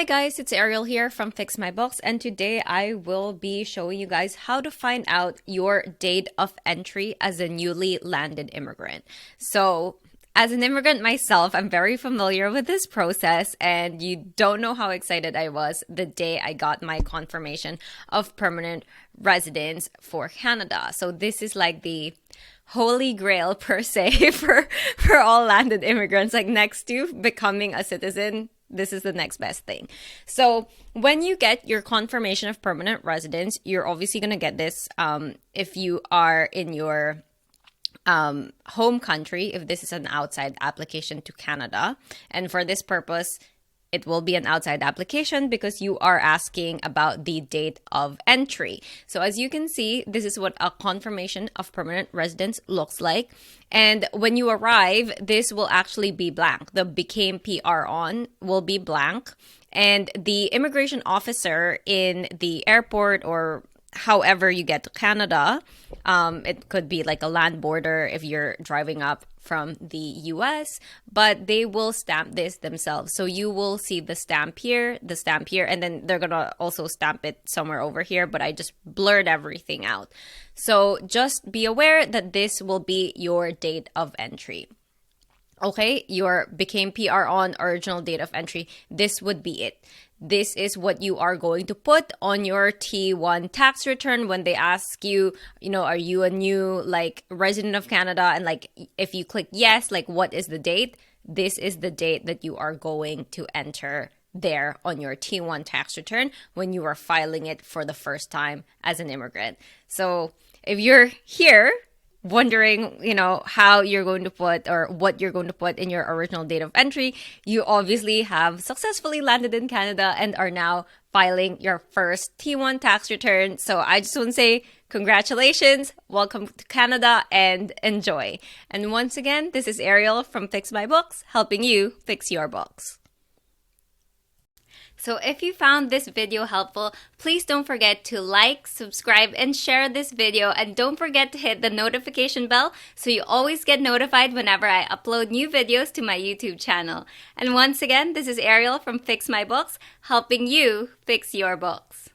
Hi guys, it's Ariel here from Fix My Books, and today I will be showing you guys how to find out your date of entry as a newly landed immigrant. So, as an immigrant myself, I'm very familiar with this process, and you don't know how excited I was the day I got my confirmation of permanent residence for Canada. So this is like the holy grail per se for all landed immigrants, like next to becoming a citizen. This is the next best thing. So when you get your confirmation of permanent residence, you're obviously going to get this if you are in your home country, if this is an outside application to Canada. And for this purpose, it will be an outside application because you are asking about the date of entry. So as you can see, this is what a confirmation of permanent residence looks like. And when you arrive, this will actually be blank. The became PR on will be blank. And the immigration officer in the airport or however you get to Canada, it could be like a land border if you're driving up from the US, but they will stamp this themselves. So you will see the stamp here, and then they're gonna also stamp it somewhere over here, but I just blurred everything out. So just be aware that this will be your date of entry. Okay, your became PR on original date of entry, this would be it. This is what you are going to put on your T1 tax return when they ask you, are you a new resident of Canada? And if you click yes, what is the date? This is the date that you are going to enter there on your T1 tax return when you are filing it for the first time as an immigrant. So if you're here wondering, how you're going to put or what you're going to put in your original date of entry, you obviously have successfully landed in Canada and are now filing your first T1 tax return. So I just want to say congratulations, welcome to Canada, and enjoy. And once again, this is Ariel from Fix My Books, helping you fix your books. So if you found this video helpful, please don't forget to like, subscribe, and share this video. And don't forget to hit the notification bell so you always get notified whenever I upload new videos to my YouTube channel. And once again, this is Ariel from Fix My Books, helping you fix your books.